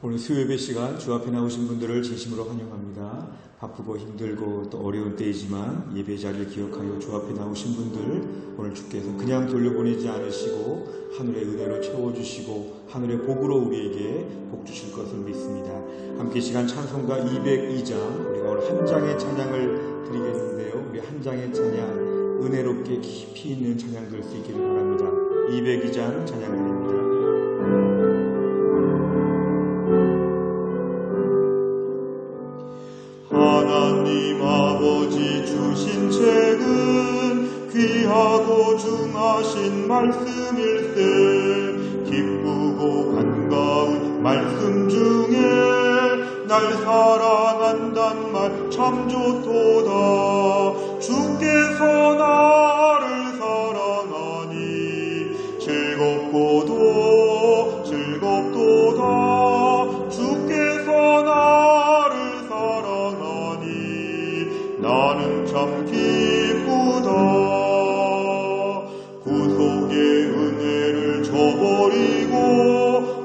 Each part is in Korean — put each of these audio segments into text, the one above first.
오늘 수요예배 시간 주 앞에 나오신 분들을 진심으로 환영합니다. 바쁘고 힘들고 또 어려운 때이지만 예배 자리를 기억하여 주 앞에 나오신 분들 오늘 주께서 그냥 돌려보내지 않으시고 하늘의 은혜로 채워주시고 하늘의 복으로 우리에게 복 주실 것을 믿습니다. 함께 시간 찬송가 202장 우리가 오늘 한 장의 찬양을 드리겠는데요. 우리 한 장의 찬양 은혜롭게 깊이 있는 찬양 들 수 있기를 바랍니다. 202장 찬양 드립니다. 하나님 아버지 주신 책은 귀하고 중하신 말씀일세. 기쁘고 반가운 말씀 중에 날 사랑한단 말 참 좋도다. 주께서 나를 사랑하니 즐겁고도 즐겁도다. 주께서 나를 나는 참 기쁘다. 구속의 은혜를 저버리고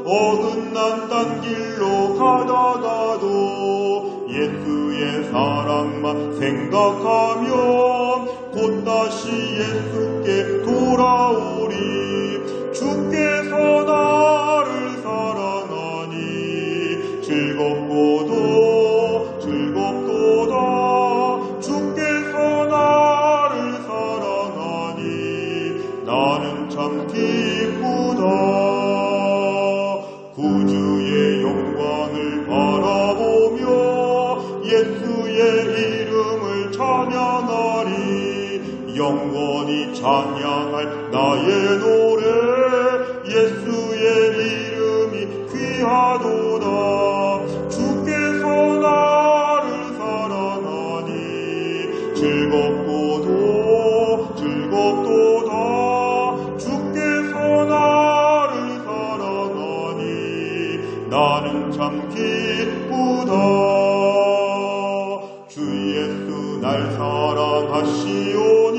어긋난 딴 길로 가다가도 예수의 사랑만 생각하면 곧 다시 예수께 돌아오리. 주께서 나를 사랑하니 즐겁고도 즐겁도다. 주께서 나를 사랑하니 나는 참 기쁘다. 구주의 영광을 바라보며 예수의 이름을 찬양하리. 영원히 찬양할 나의 노래 예수의 이름이 귀하도다. 주께서 나를 사랑하니 즐겁고도 즐겁도다. 주께서 나를 사랑하니 나는 참 기쁘다. 주 예수 날 사랑하시오니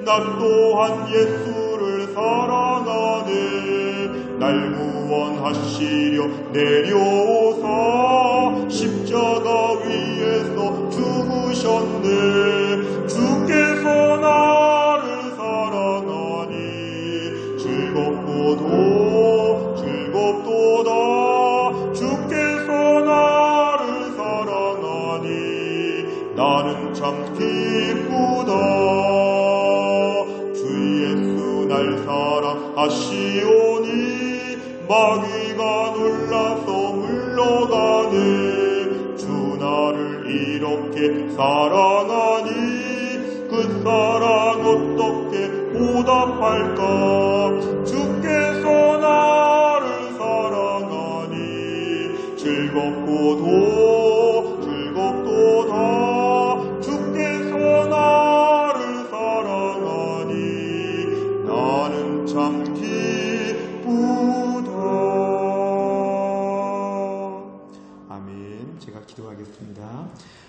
나 또한 예수를 사랑하네. 날 구원하시려 내려오사 십자가 위에서 죽으셨네. 주께서 나를 사랑하니 즐겁고도 즐겁도다. 주께서 나를 사랑하니 나는 참 기쁘다. 주 예수 날 사랑하시오니 마귀가 놀라서 물러가네. 주 나를 이렇게 사랑하니 그 사랑 어떻게 보답할까. 주께서 나를 사랑하니 즐겁고도 즐겁도다. 주께서 나를 사랑하니 나는 참 기쁘다. 아멘. 제가 기도하겠습니다.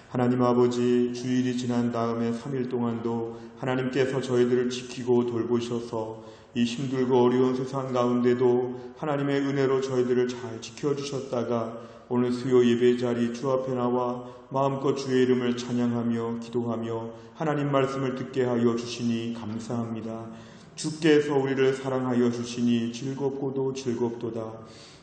하나님 아버지, 주일이 지난 다음에 3일 동안도 하나님께서 저희들을 지키고 돌보셔서 이 힘들고 어려운 세상 가운데도 하나님의 은혜로 저희들을 잘 지켜주셨다가 오늘 수요 예배 자리 주 앞에 나와 마음껏 주의 이름을 찬양하며 기도하며 하나님 말씀을 듣게 하여 주시니 감사합니다. 주께서 우리를 사랑하여 주시니 즐겁고도 즐겁도다.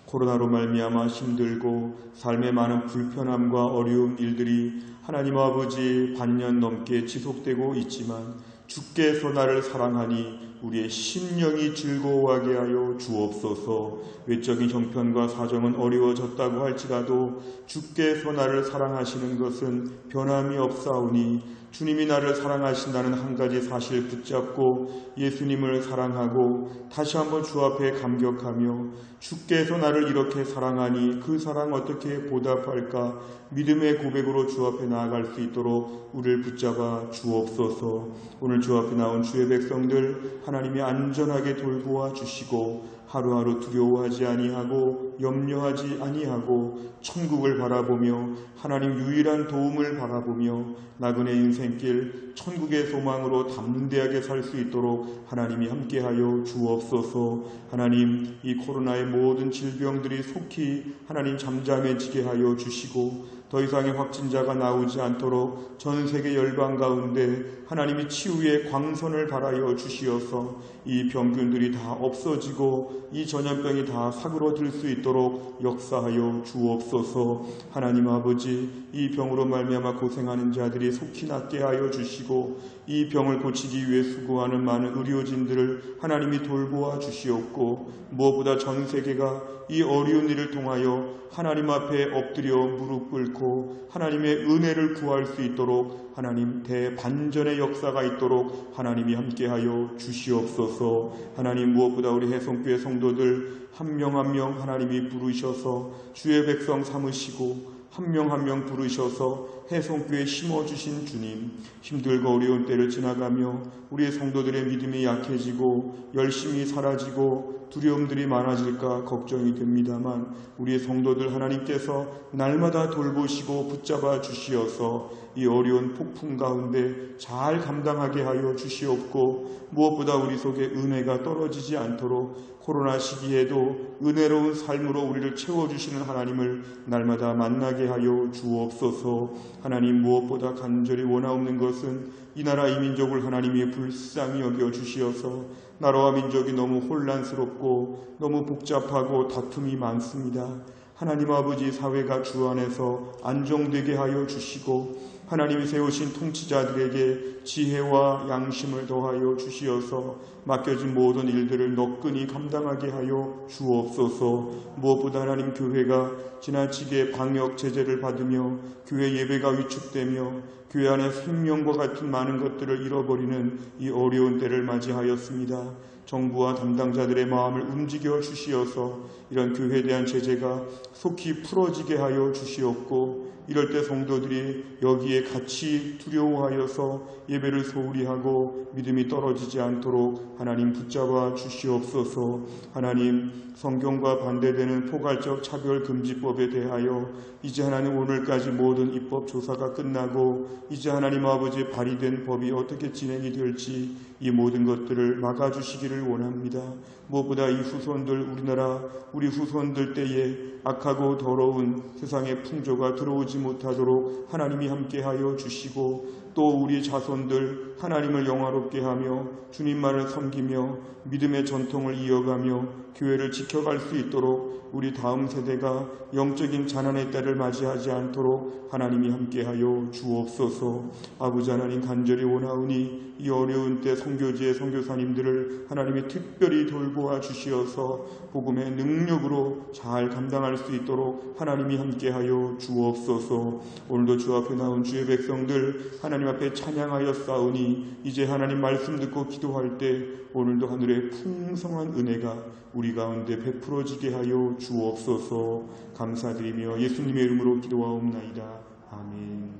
코로나로 말미암아 힘들고 삶에 많은 불편함과 어려운 일들이 하나님 아버지 반년 넘게 지속되고 있지만 주께서 나를 사랑하니 우리의 심령이 즐거워하게 하여 주옵소서. 외적인 형편과 사정은 어려워졌다고 할지라도 주께서 나를 사랑하시는 것은 변함이 없사오니 주님이 나를 사랑하신다는 한 가지 사실 붙잡고 예수님을 사랑하고 다시 한번 주 앞에 감격하며 주께서 나를 이렇게 사랑하니 그 사랑 어떻게 보답할까 믿음의 고백으로 주 앞에 나아갈 수 있도록 우리를 붙잡아 주옵소서. 오늘 주 앞에 나온 주의 백성들 하나님이 안전하게 돌보아 주시고 하루하루 두려워하지 아니하고 염려하지 아니하고 천국을 바라보며 하나님 유일한 도움을 바라보며 나그네 인생길 천국의 소망으로 담대하게 살 수 있도록 하나님이 함께하여 주옵소서. 하나님, 이 코로나의 모든 질병들이 속히 하나님 잠잠해지게 하여 주시고 더 이상의 확진자가 나오지 않도록 전 세계 열방 가운데 하나님이 치유의 광선을 발하여 주시어서 이 병균들이 다 없어지고 이 전염병이 다 사그러들 수 있도록 역사하여 주옵소서. 하나님 아버지, 이 병으로 말미암아 고생하는 자들이 속히 낫게 하여 주시고 이 병을 고치기 위해 수고하는 많은 의료진들을 하나님이 돌보아 주시옵고 무엇보다 전 세계가 이 어려운 일을 통하여 하나님 앞에 엎드려 무릎 꿇고 하나님의 은혜를 구할 수 있도록 하나님 대반전의 역사가 있도록 하나님이 함께하여 주시옵소서. 하나님, 무엇보다 우리 해성교회 성도들 한 명 한 명 하나님이 부르셔서 주의 백성 삼으시고 한 명 한 명 부르셔서 해성교회에 심어주신 주님, 힘들고 어려운 때를 지나가며 우리의 성도들의 믿음이 약해지고 열심이 사라지고 두려움들이 많아질까 걱정이 됩니다만 우리의 성도들 하나님께서 날마다 돌보시고 붙잡아 주시어서 이 어려운 폭풍 가운데 잘 감당하게 하여 주시옵고 무엇보다 우리 속에 은혜가 떨어지지 않도록 코로나 시기에도 은혜로운 삶으로 우리를 채워주시는 하나님을 날마다 만나게 하여 주옵소서. 하나님, 무엇보다 간절히 원하옵는 것은 이 나라 이 민족을 하나님이 불쌍히 여겨 주시어서 나라와 민족이 너무 혼란스럽고 너무 복잡하고 다툼이 많습니다. 하나님 아버지, 사회가 주 안에서 안정되게 하여 주시고 하나님이 세우신 통치자들에게 지혜와 양심을 더하여 주시어서 맡겨진 모든 일들을 너끈히 감당하게 하여 주옵소서. 무엇보다 하나님, 교회가 지나치게 방역 제재를 받으며 교회 예배가 위축되며 교회 안에 생명과 같은 많은 것들을 잃어버리는 이 어려운 때를 맞이하였습니다. 정부와 담당자들의 마음을 움직여 주시어서 이런 교회에 대한 제재가 속히 풀어지게 하여 주시옵고 이럴 때 성도들이 여기에 같이 두려워하여서 예배를 소홀히 하고 믿음이 떨어지지 않도록 하나님 붙잡아 주시옵소서. 하나님, 성경과 반대되는 포괄적 차별금지법에 대하여 이제 하나님 오늘까지 모든 입법 조사가 끝나고 이제 하나님 아버지 발의된 법이 어떻게 진행이 될지 이 모든 것들을 막아주시기를 원합니다. 무엇보다 이 후손들, 우리나라 우리 후손들 때에 악하고 더러운 세상의 풍조가 들어오지 못하도록 하나님이 함께하여 주시고 또 우리 자손들 하나님을 영화롭게 하며 주님만을 섬기며 믿음의 전통을 이어가며 교회를 지켜갈 수 있도록 우리 다음 세대가 영적인 가난의 때를 맞이하지 않도록 하나님이 함께하여 주옵소서. 아버지 하나님, 간절히 원하오니 이 어려운 때 선교지의 선교사님들을 하나님이 특별히 돌보아 주시어서 복음의 능력으로 잘 감당할 수 있도록 하나님이 함께하여 주옵소서. 오늘도 주 앞에 나온 주의 백성들 하나님 앞에 찬양하여 싸우니 이제 하나님 말씀 듣고 기도할 때 오늘도 하늘의 풍성한 은혜가 우리 가운데 베풀어지게 하여 주옵소서. 감사드리며 예수님의 이름으로 기도하옵나이다. 아멘.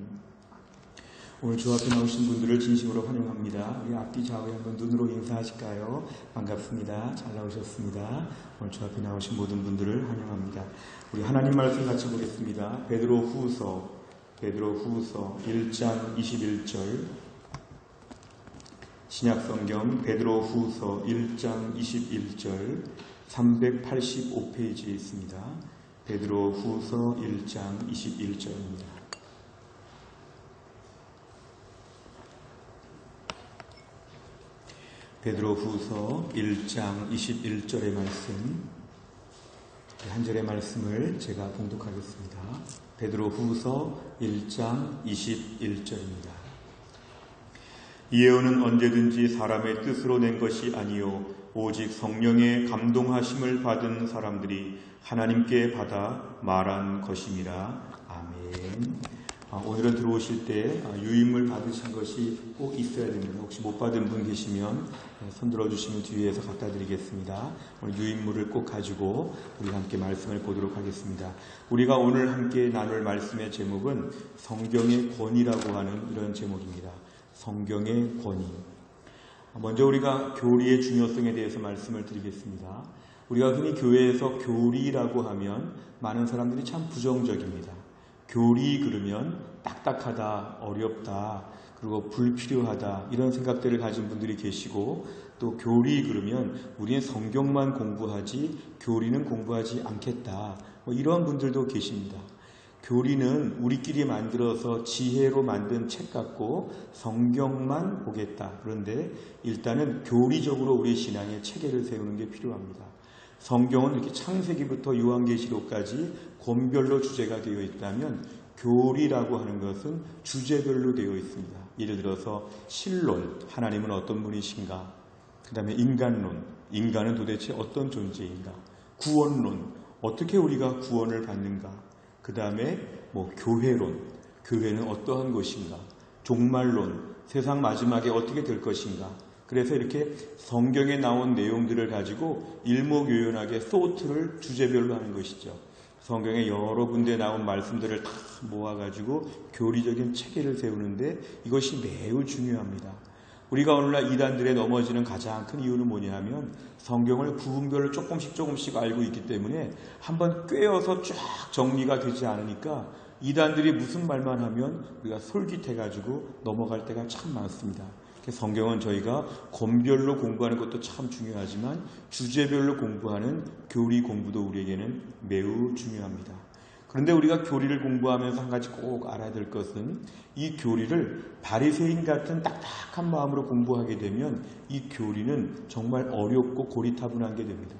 오늘 주 앞에 나오신 분들을 진심으로 환영합니다. 우리 앞뒤 좌우에 한번 눈으로 인사하실까요? 반갑습니다. 잘 나오셨습니다. 오늘 주 앞에 나오신 모든 분들을 환영합니다. 우리 하나님 말씀 같이 보겠습니다. 베드로후서 1장 21절, 신약성경 베드로후서 1장 21절 385페이지에 있습니다. 베드로후서 1장 21절입니다. 베드로후서 1장 21절의 말씀, 한 절의 말씀을 제가 봉독하겠습니다. 베드로후서 1장 21절입니다. 이 예언은 언제든지 사람의 뜻으로 낸 것이 아니요 오직 성령의 감동하심을 받은 사람들이 하나님께 받아 말한 것임이라. 아멘. 오늘은 들어오실 때 유인물 받으신 것이 꼭 있어야 됩니다. 혹시 못 받은 분 계시면 손 들어주시면 뒤에서 갖다 드리겠습니다. 오늘 유인물을 꼭 가지고 우리가 함께 말씀을 보도록 하겠습니다. 우리가 오늘 함께 나눌 말씀의 제목은 성경의 권위라고 하는 이런 제목입니다. 성경의 권위. 먼저 우리가 교리의 중요성에 대해서 말씀을 드리겠습니다. 우리가 흔히 교회에서 교리라고 하면 많은 사람들이 참 부정적입니다. 교리 그러면 딱딱하다, 어렵다, 그리고 불필요하다 이런 생각들을 가진 분들이 계시고, 또 교리 그러면 우리는 성경만 공부하지 교리는 공부하지 않겠다, 이런 분들도 계십니다. 교리는 우리끼리 만들어서 지혜로 만든 책 같고 성경만 보겠다. 그런데 일단은 교리적으로 우리 신앙의 체계를 세우는 게 필요합니다. 성경은 이렇게 창세기부터 요한계시록까지 권별로 주제가 되어 있다면, 교리라고 하는 것은 주제별로 되어 있습니다. 예를 들어서 신론, 하나님은 어떤 분이신가? 그 다음에 인간론, 인간은 도대체 어떤 존재인가? 구원론, 어떻게 우리가 구원을 받는가? 그 다음에 교회론, 교회는 어떠한 것인가? 종말론, 세상 마지막에 어떻게 될 것인가? 그래서 이렇게 성경에 나온 내용들을 가지고 일목요연하게 소트를 주제별로 하는 것이죠. 성경에 여러 군데 나온 말씀들을 다 모아가지고 교리적인 체계를 세우는데 이것이 매우 중요합니다. 우리가 오늘날 이단들에 넘어지는 가장 큰 이유는 뭐냐 하면, 성경을 부분별로 조금씩 알고 있기 때문에 한번 꿰어서 쫙 정리가 되지 않으니까 이단들이 무슨 말만 하면 우리가 솔깃해가지고 넘어갈 때가 참 많습니다. 성경은 저희가 권별로 공부하는 것도 참 중요하지만 주제별로 공부하는 교리 공부도 우리에게는 매우 중요합니다. 그런데 우리가 교리를 공부하면서 한 가지 꼭 알아야 될 것은, 이 교리를 바리새인 같은 딱딱한 마음으로 공부하게 되면 이 교리는 정말 어렵고 고리타분한 게 됩니다.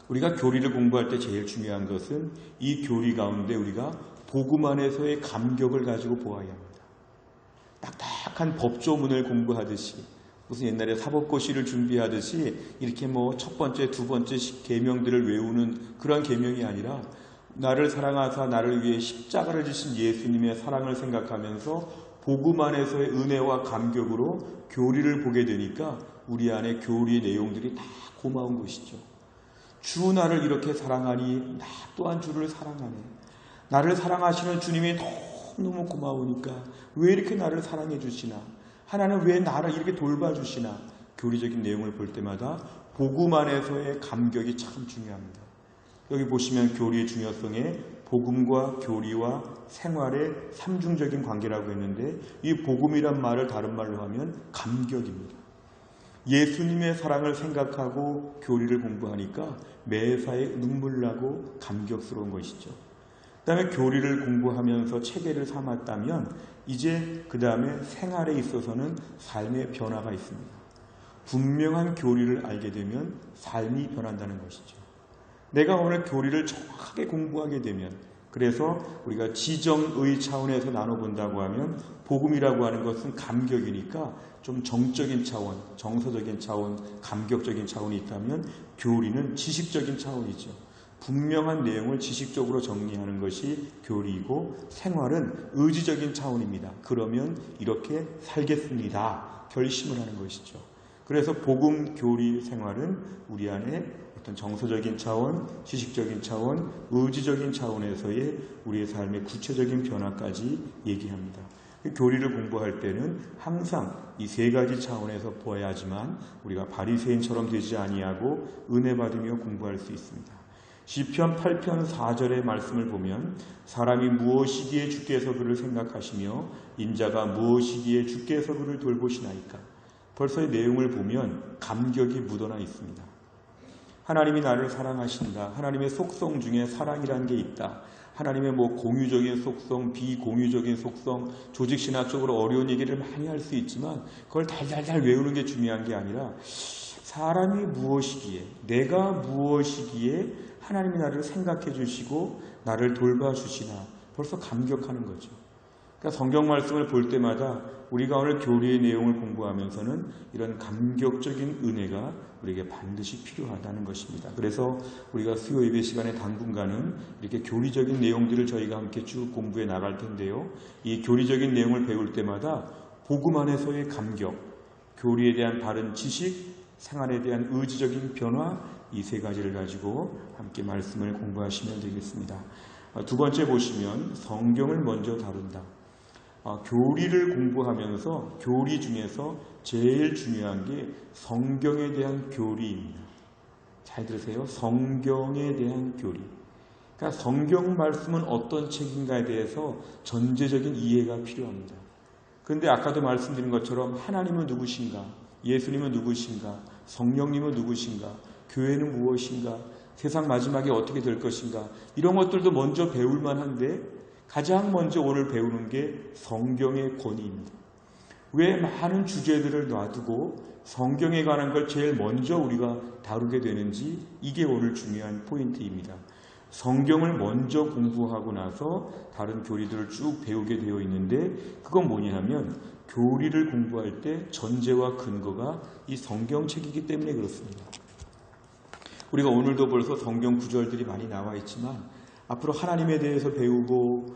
우리가 교리를 공부할 때 제일 중요한 것은 이 교리 가운데 우리가 복음 안에서의 감격을 가지고 보아야 합니다. 딱딱한 법조문을 공부하듯이, 무슨 옛날에 사법고시를 준비하듯이 이렇게 첫 번째, 두 번째 계명들을 외우는 그런 계명이 아니라, 나를 사랑하사 나를 위해 십자가를 지신 예수님의 사랑을 생각하면서 복음 안에서의 은혜와 감격으로 교리를 보게 되니까 우리 안에 교리의 내용들이 다 고마운 것이죠. 주 나를 이렇게 사랑하니 나 또한 주를 사랑하네. 나를 사랑하시는 주님이 너무 고마우니까 왜 이렇게 나를 사랑해 주시나? 하나님 왜 나를 이렇게 돌봐주시나? 교리적인 내용을 볼 때마다 복음 안에서의 감격이 참 중요합니다. 여기 보시면 교리의 중요성에 복음과 교리와 생활의 삼중적인 관계라고 했는데, 이 복음이란 말을 다른 말로 하면 감격입니다. 예수님의 사랑을 생각하고 교리를 공부하니까 매사에 눈물 나고 감격스러운 것이죠. 그 다음에 교리를 공부하면서 체계를 삼았다면 이제 그 다음에 생활에 있어서는 삶의 변화가 있습니다. 분명한 교리를 알게 되면 삶이 변한다는 것이죠. 내가 오늘 교리를 정확하게 공부하게 되면, 그래서 우리가 지정의 차원에서 나눠본다고 하면 복음이라고 하는 것은 감격이니까 좀 정적인 차원, 정서적인 차원, 감격적인 차원이 있다면 교리는 지식적인 차원이죠. 분명한 내용을 지식적으로 정리하는 것이 교리이고, 생활은 의지적인 차원입니다. 그러면 이렇게 살겠습니다. 결심을 하는 것이죠. 그래서 복음, 교리, 생활은 우리 안에 어떤 정서적인 차원, 지식적인 차원, 의지적인 차원에서의 우리의 삶의 구체적인 변화까지 얘기합니다. 교리를 공부할 때는 항상 이 세 가지 차원에서 보아야지만 우리가 바리새인처럼 되지 아니하고 은혜 받으며 공부할 수 있습니다. 시편 8편 4절의 말씀을 보면, 사람이 무엇이기에 주께서 그를 생각하시며 인자가 무엇이기에 주께서 그를 돌보시나이까. 벌써 이 내용을 보면 감격이 묻어나 있습니다. 하나님이 나를 사랑하신다. 하나님의 속성 중에 사랑이라는 게 있다. 하나님의 공유적인 속성, 비공유적인 속성, 조직신학적으로 어려운 얘기를 많이 할 수 있지만 그걸 달달달 외우는 게 중요한 게 아니라, 사람이 무엇이기에, 내가 무엇이기에 하나님이 나를 생각해 주시고 나를 돌봐주시나, 벌써 감격하는 거죠. 그러니까 성경 말씀을 볼 때마다 우리가 오늘 교리의 내용을 공부하면서는 이런 감격적인 은혜가 우리에게 반드시 필요하다는 것입니다. 그래서 우리가 수요 예배 시간에 당분간은 이렇게 교리적인 내용들을 저희가 함께 쭉 공부해 나갈 텐데요. 이 교리적인 내용을 배울 때마다 복음 안에서의 감격, 교리에 대한 바른 지식, 생활에 대한 의지적인 변화, 이 세 가지를 가지고 함께 말씀을 공부하시면 되겠습니다. 두 번째 보시면 성경을 먼저 다룬다. 교리를 공부하면서 교리 중에서 제일 중요한 게 성경에 대한 교리입니다. 잘 들으세요. 성경에 대한 교리. 그러니까 성경 말씀은 어떤 책인가에 대해서 전제적인 이해가 필요합니다. 그런데 아까도 말씀드린 것처럼 하나님은 누구신가? 예수님은 누구신가? 성령님은 누구신가? 교회는 무엇인가? 세상 마지막에 어떻게 될 것인가? 이런 것들도 먼저 배울 만한데 가장 먼저 오늘 배우는 게 성경의 권위입니다. 왜 많은 주제들을 놔두고 성경에 관한 걸 제일 먼저 우리가 다루게 되는지 이게 오늘 중요한 포인트입니다. 성경을 먼저 공부하고 나서 다른 교리들을 쭉 배우게 되어 있는데 그건 뭐냐면 교리를 공부할 때 전제와 근거가 이 성경책이기 때문에 그렇습니다. 우리가 오늘도 벌써 성경 구절들이 많이 나와 있지만 앞으로 하나님에 대해서 배우고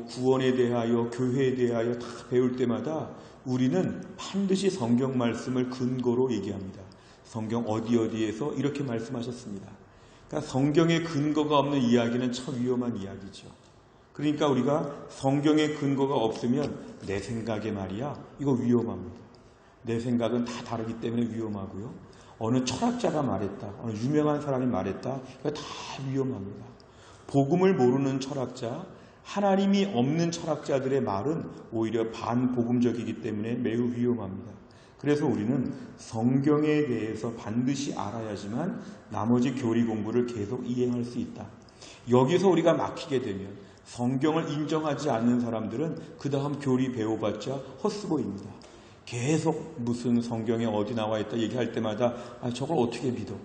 구원에 대하여 교회에 대하여 다 배울 때마다 우리는 반드시 성경 말씀을 근거로 얘기합니다. 성경 어디에서 이렇게 말씀하셨습니다. 그러니까 성경의 근거가 없는 이야기는 참 위험한 이야기죠. 그러니까 우리가 성경의 근거가 없으면 내 생각에 말이야 이거 위험합니다. 내 생각은 다 다르기 때문에 위험하고요. 어느 철학자가 말했다. 어느 유명한 사람이 말했다. 이거 다 위험합니다. 복음을 모르는 철학자, 하나님이 없는 철학자들의 말은 오히려 반복음적이기 때문에 매우 위험합니다. 그래서 우리는 성경에 대해서 반드시 알아야지만 나머지 교리 공부를 계속 이행할 수 있다. 여기서 우리가 막히게 되면 성경을 인정하지 않는 사람들은 그 다음 교리 배워봤자 헛수고입니다. 계속 무슨 성경에 어디 나와 있다 얘기할 때마다 저걸 어떻게 믿어?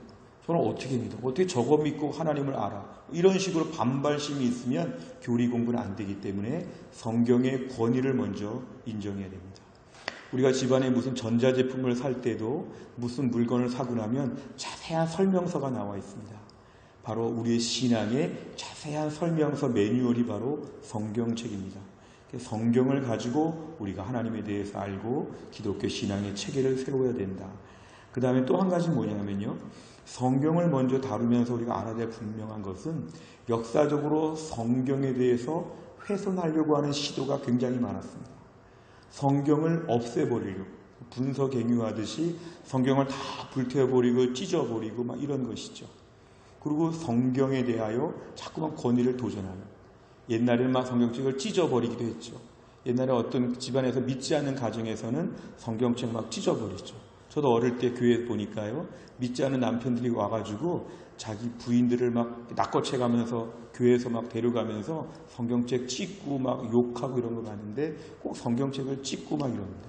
저걸 어떻게 믿어? 어떻게 저거 믿고 하나님을 알아? 이런 식으로 반발심이 있으면 교리 공부는 안 되기 때문에 성경의 권위를 먼저 인정해야 됩니다. 우리가 집안에 무슨 전자제품을 살 때도 무슨 물건을 사고 나면 자세한 설명서가 나와 있습니다. 바로 우리의 신앙의 자세한 설명서 매뉴얼이 바로 성경책입니다. 성경을 가지고 우리가 하나님에 대해서 알고 기독교 신앙의 체계를 세워야 된다. 그 다음에 또 한 가지 뭐냐면요. 성경을 먼저 다루면서 우리가 알아야 될 분명한 것은 역사적으로 성경에 대해서 훼손하려고 하는 시도가 굉장히 많았습니다. 성경을 없애버리려고 분서갱유하듯이 성경을 다 불태워버리고 찢어버리고 막 이런 것이죠. 그리고 성경에 대하여 자꾸만 권위를 도전하는 옛날에는 막 성경책을 찢어버리기도 했죠. 옛날에 어떤 집안에서 믿지 않는 가정에서는 성경책 막 찢어버리죠. 저도 어릴 때 교회에 보니까요. 믿지 않는 남편들이 와가지고 자기 부인들을 막 낚아채가면서 교회에서 막 데려가면서 성경책 찢고 막 욕하고 이런 거 봤는데 꼭 성경책을 찢고 막 이럽니다.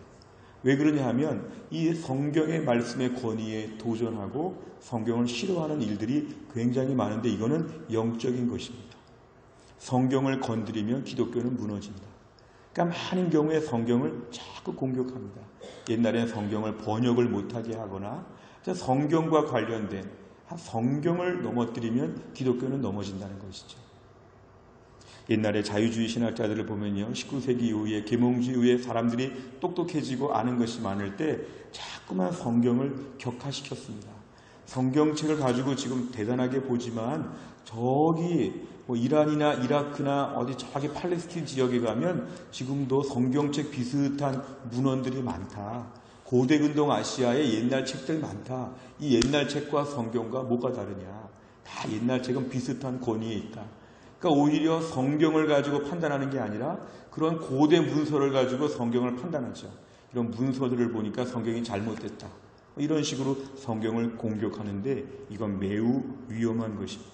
왜 그러냐 하면 이 성경의 말씀의 권위에 도전하고 성경을 싫어하는 일들이 굉장히 많은데 이거는 영적인 것입니다. 성경을 건드리면 기독교는 무너진다. 그러니까 많은 경우에 성경을 자꾸 공격합니다. 옛날에는 성경을 번역을 못하게 하거나 성경과 관련된 성경을 넘어뜨리면 기독교는 넘어진다는 것이죠. 옛날에 자유주의 신학자들을 보면요. 19세기 이후에 계몽주의 이후에 사람들이 똑똑해지고 아는 것이 많을 때 자꾸만 성경을 격화시켰습니다. 성경책을 가지고 지금 대단하게 보지만 저기 이란이나 이라크나 어디 저기 팔레스틴 지역에 가면 지금도 성경책 비슷한 문헌들이 많다. 고대 근동 아시아에 옛날 책들 많다. 이 옛날 책과 성경과 뭐가 다르냐. 다 옛날 책은 비슷한 권위에 있다. 그러니까 오히려 성경을 가지고 판단하는 게 아니라 그런 고대 문서를 가지고 성경을 판단하죠. 이런 문서들을 보니까 성경이 잘못됐다. 이런 식으로 성경을 공격하는데 이건 매우 위험한 것입니다.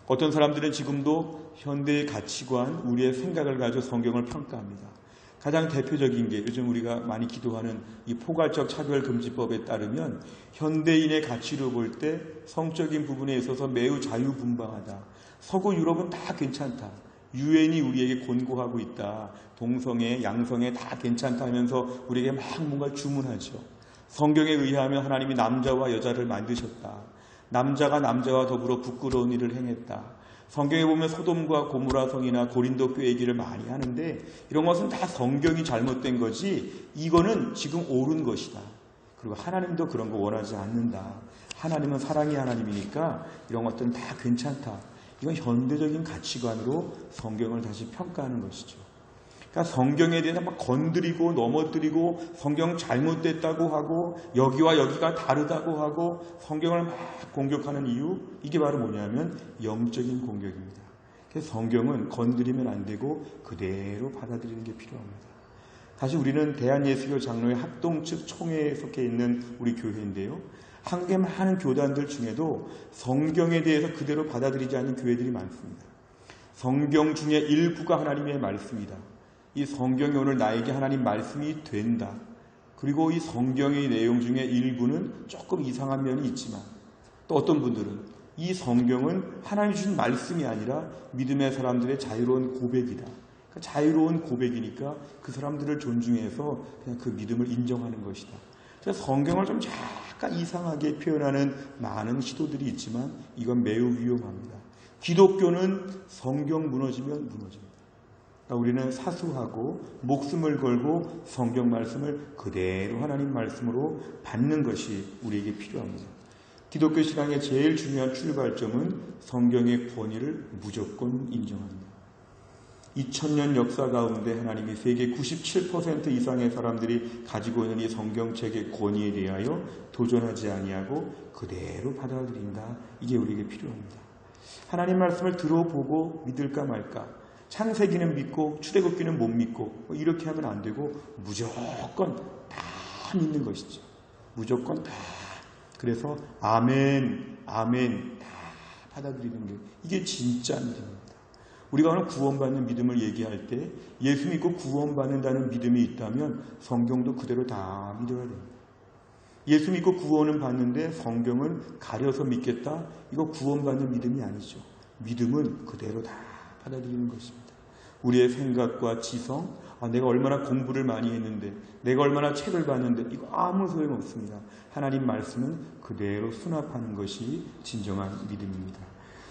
어떤 사람들은 지금도 현대의 가치관, 우리의 생각을 가지고 성경을 평가합니다. 가장 대표적인 게 요즘 우리가 많이 기도하는 이 포괄적 차별금지법에 따르면 현대인의 가치로 볼 때 성적인 부분에 있어서 매우 자유분방하다. 서구 유럽은 다 괜찮다. 유엔이 우리에게 권고하고 있다. 동성애, 양성애 다 괜찮다 하면서 우리에게 막 뭔가 주문하죠. 성경에 의하면 하나님이 남자와 여자를 만드셨다. 남자가 남자와 더불어 부끄러운 일을 행했다. 성경에 보면 소돔과 고모라 성이나 고린도 교회 얘기를 많이 하는데 이런 것은 다 성경이 잘못된 거지 이거는 지금 옳은 것이다. 그리고 하나님도 그런 거 원하지 않는다. 하나님은 사랑의 하나님이니까 이런 것들은 다 괜찮다. 이건 현대적인 가치관으로 성경을 다시 평가하는 것이죠. 그러니까 성경에 대해서 막 건드리고 넘어뜨리고 성경 잘못됐다고 하고 여기와 여기가 다르다고 하고 성경을 막 공격하는 이유, 이게 바로 뭐냐면 영적인 공격입니다. 그래서 성경은 건드리면 안 되고 그대로 받아들이는 게 필요합니다. 다시 우리는 대한예수교 장로회 합동 측 총회에 속해 있는 우리 교회인데요. 한국의 많은 교단들 중에도 성경에 대해서 그대로 받아들이지 않는 교회들이 많습니다. 성경 중에 일부가 하나님의 말씀이다. 이 성경이 오늘 나에게 하나님 말씀이 된다. 그리고 이 성경의 내용 중에 일부는 조금 이상한 면이 있지만 또 어떤 분들은 이 성경은 하나님 주신 말씀이 아니라 믿음의 사람들의 자유로운 고백이다. 그러니까 자유로운 고백이니까 그 사람들을 존중해서 그냥 그 믿음을 인정하는 것이다. 그래서 성경을 좀 약간 이상하게 표현하는 많은 시도들이 있지만 이건 매우 위험합니다. 기독교는 성경 무너지면 무너집니다. 그러니까 우리는 사수하고 목숨을 걸고 성경 말씀을 그대로 하나님 말씀으로 받는 것이 우리에게 필요합니다. 기독교 신앙의 제일 중요한 출발점은 성경의 권위를 무조건 인정합니다. 2000년 역사 가운데 하나님이 세계 97% 이상의 사람들이 가지고 있는 이 성경책의 권위에 대하여 도전하지 아니하고 그대로 받아들인다. 이게 우리에게 필요합니다. 하나님 말씀을 들어보고 믿을까 말까, 창세기는 믿고 출애굽기는 못 믿고 이렇게 하면 안 되고 무조건 다 믿는 것이죠. 무조건 다. 그래서 아멘, 아멘 다 받아들이는 게 이게 진짜 믿음입니다. 우리가 오늘 구원받는 믿음을 얘기할 때 예수 믿고 구원받는다는 믿음이 있다면 성경도 그대로 다 믿어야 됩니다. 예수 믿고 구원은 받는데 성경은 가려서 믿겠다? 이거 구원받는 믿음이 아니죠. 믿음은 그대로 다 받아들이는 것입니다. 우리의 생각과 지성, 내가 얼마나 공부를 많이 했는데, 내가 얼마나 책을 봤는데, 이거 아무 소용없습니다. 하나님 말씀은 그대로 수납하는 것이 진정한 믿음입니다.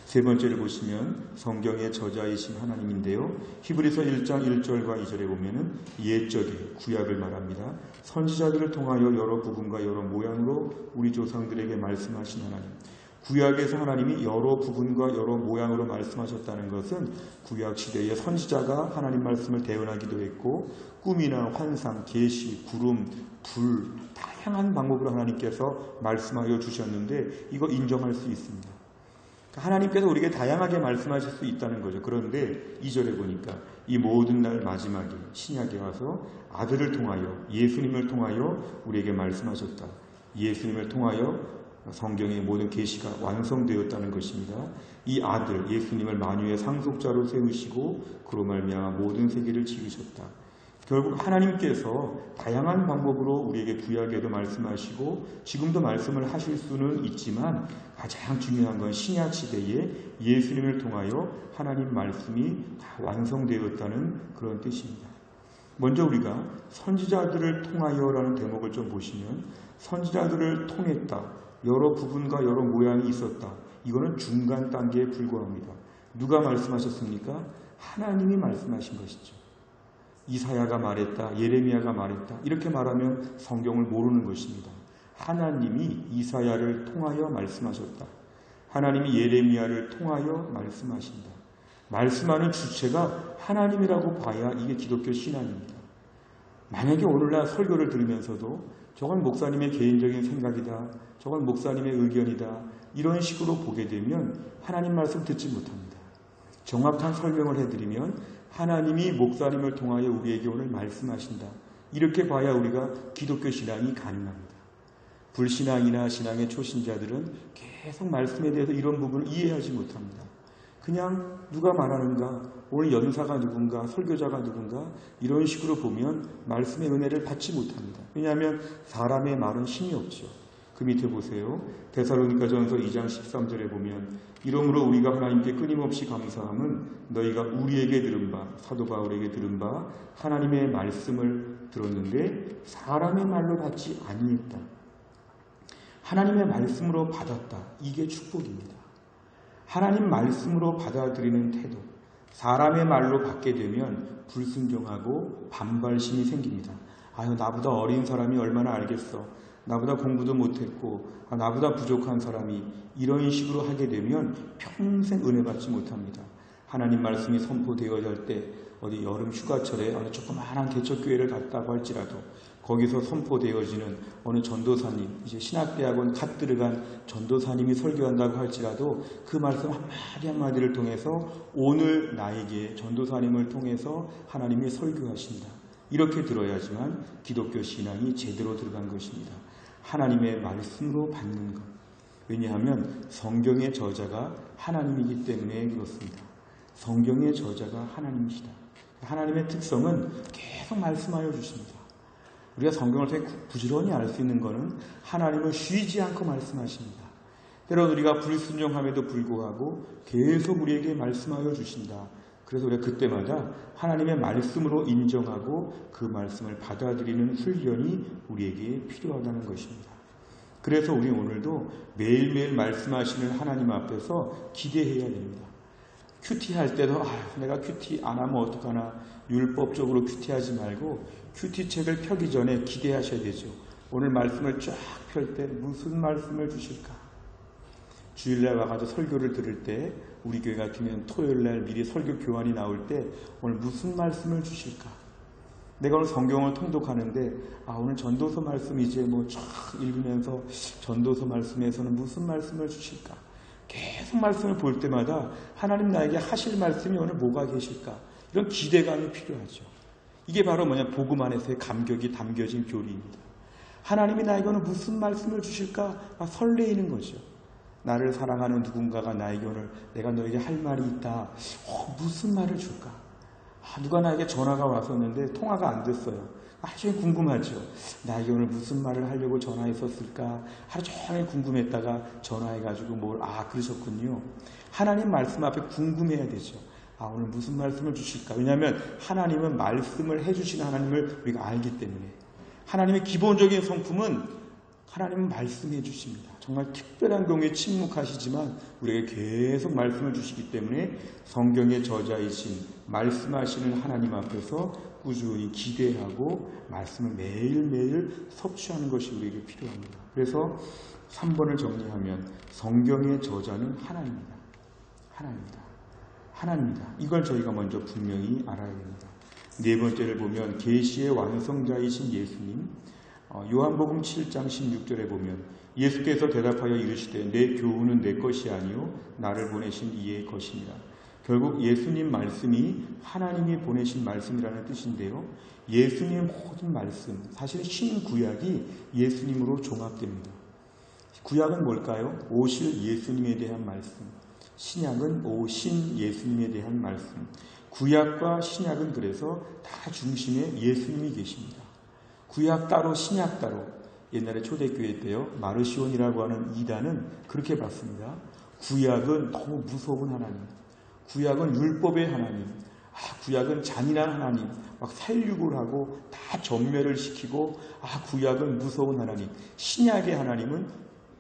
세 번째를 보시면 성경의 저자이신 하나님인데요. 히브리서 1장 1절과 2절에 보면은 옛적에 구약을 말합니다. 선지자들을 통하여 여러 부분과 여러 모양으로 우리 조상들에게 말씀하신 하나님. 구약에서 하나님이 여러 부분과 여러 모양으로 말씀하셨다는 것은 구약 시대의 선지자가 하나님 말씀을 대언하기도 했고 꿈이나 환상, 계시, 구름, 불 다양한 방법으로 하나님께서 말씀하여 주셨는데 이거 인정할 수 있습니다. 하나님께서 우리에게 다양하게 말씀하실 수 있다는 거죠. 그런데 2절에 보니까 이 모든 날 마지막에 신약에 와서 아들을 통하여 예수님을 통하여 우리에게 말씀하셨다. 예수님을 통하여 성경의 모든 계시가 완성되었다는 것입니다. 이 아들 예수님을 만유의 상속자로 세우시고 그로 말미암아 모든 세계를 지으셨다. 결국 하나님께서 다양한 방법으로 우리에게 구약에도 말씀하시고 지금도 말씀을 하실 수는 있지만 가장 중요한 건 신약 시대에 예수님을 통하여 하나님 말씀이 다 완성되었다는 그런 뜻입니다. 먼저 우리가 선지자들을 통하여라는 대목을 좀 보시면 선지자들을 통했다. 여러 부분과 여러 모양이 있었다. 이거는 중간 단계에 불과합니다. 누가 말씀하셨습니까? 하나님이 말씀하신 것이죠. 이사야가 말했다. 예레미야가 말했다. 이렇게 말하면 성경을 모르는 것입니다. 하나님이 이사야를 통하여 말씀하셨다. 하나님이 예레미야를 통하여 말씀하신다. 말씀하는 주체가 하나님이라고 봐야 이게 기독교 신앙입니다. 만약에 오늘날 설교를 들으면서도 저건 목사님의 개인적인 생각이다. 저건 목사님의 의견이다. 이런 식으로 보게 되면 하나님 말씀 듣지 못합니다. 정확한 설명을 해드리면 하나님이 목사님을 통하여 우리에게 오늘 말씀하신다. 이렇게 봐야 우리가 기독교 신앙이 가능합니다. 불신앙이나 신앙의 초신자들은 계속 말씀에 대해서 이런 부분을 이해하지 못합니다. 그냥 누가 말하는가, 오늘 연사가 누군가, 설교자가 누군가 이런 식으로 보면 말씀의 은혜를 받지 못합니다. 왜냐하면 사람의 말은 힘이 없죠. 그 밑에 보세요. 데살로니가전서 2장 13절에 보면 이러므로 우리가 하나님께 끊임없이 감사함은 너희가 우리에게 들은 바, 사도 바울에게 들은 바 하나님의 말씀을 들었는데 사람의 말로 받지 아니했다. 하나님의 말씀으로 받았다. 이게 축복입니다. 하나님 말씀으로 받아들이는 태도. 사람의 말로 받게 되면 불순종하고 반발심이 생깁니다. 아유, 나보다 어린 사람이 얼마나 알겠어. 나보다 공부도 못했고 나보다 부족한 사람이 이런 식으로 하게 되면 평생 은혜 받지 못합니다. 하나님 말씀이 선포되어야 할 때 어디 여름 휴가철에 어느 조그마한 개척교회를 갔다고 할지라도 거기서 선포되어지는 어느 전도사님, 이제 신학대학원 갓 들어간 전도사님이 설교한다고 할지라도 그 말씀 한마디 한마디를 통해서 오늘 나에게 전도사님을 통해서 하나님이 설교하신다. 이렇게 들어야지만 기독교 신앙이 제대로 들어간 것입니다. 하나님의 말씀으로 받는 것. 왜냐하면 성경의 저자가 하나님이기 때문에 그렇습니다. 성경의 저자가 하나님이시다. 하나님의 특성은 계속 말씀하여 주십니다. 우리가 성경을 통해 부지런히 알 수 있는 것은 하나님은 쉬지 않고 말씀하십니다. 때로는 우리가 불순종함에도 불구하고 계속 우리에게 말씀하여 주신다. 그래서 우리가 그때마다 하나님의 말씀으로 인정하고 그 말씀을 받아들이는 훈련이 우리에게 필요하다는 것입니다. 그래서 우리 오늘도 매일매일 말씀하시는 하나님 앞에서 기대해야 됩니다. 큐티할 때도 내가 큐티 안 하면 어떡하나, 율법적으로 큐티하지 말고 큐티 책을 펴기 전에 기대하셔야 되죠. 오늘 말씀을 쫙 펼 때 무슨 말씀을 주실까? 주일날 와가지고 설교를 들을 때 우리 교회 같으면 토요일날 미리 설교 교환이 나올 때 오늘 무슨 말씀을 주실까? 내가 오늘 성경을 통독하는데 오늘 전도서 말씀 이제 쫙 읽으면서 전도서 말씀에서는 무슨 말씀을 주실까? 계속 말씀을 볼 때마다 하나님 나에게 하실 말씀이 오늘 뭐가 계실까? 이런 기대감이 필요하죠. 이게 바로 복음 안에서의 감격이 담겨진 교리입니다. 하나님이 나에게 오늘 무슨 말씀을 주실까? 설레이는 거죠. 나를 사랑하는 누군가가 나에게 오늘 내가 너에게 할 말이 있다. 무슨 말을 줄까? 누가 나에게 전화가 왔었는데 통화가 안 됐어요. 아주 궁금하죠. 나에게 오늘 무슨 말을 하려고 전화했었을까? 하루 종일 궁금했다가 전화해가지고 그러셨군요. 하나님 말씀 앞에 궁금해야 되죠. 오늘 무슨 말씀을 주실까? 왜냐하면 하나님은 말씀을 해주시는 하나님을 우리가 알기 때문에. 하나님의 기본적인 성품은 하나님은 말씀해 주십니다. 정말 특별한 경우에 침묵하시지만 우리에게 계속 말씀을 주시기 때문에 성경의 저자이신 말씀하시는 하나님 앞에서 꾸준히 기대하고 말씀을 매일매일 섭취하는 것이 우리에게 필요합니다. 그래서 3번을 정리하면 성경의 저자는 하나님입니다. 하나님입니다. 이걸 저희가 먼저 분명히 알아야 됩니다. 네 번째를 보면 계시의 완성자이신 예수님. 요한복음 7장 16절에 보면 예수께서 대답하여 이르시되 내 교훈은 내 것이 아니요 나를 보내신 이의 것이니라. 결국 예수님 말씀이 하나님이 보내신 말씀이라는 뜻인데요. 예수님 모든 말씀, 사실 신구약이 예수님으로 종합됩니다. 구약은 뭘까요? 오실 예수님에 대한 말씀. 신약은 오신 예수님에 대한 말씀. 구약과 신약은 그래서 다 중심에 예수님이 계십니다. 구약 따로 신약 따로. 옛날에 초대교회 때요, 마르시온이라고 하는 이단은 그렇게 봤습니다. 구약은 너무 무서운 하나님, 구약은 율법의 하나님, 구약은 잔인한 하나님, 막 살육을 하고 다 전멸을 시키고, 구약은 무서운 하나님. 신약의 하나님은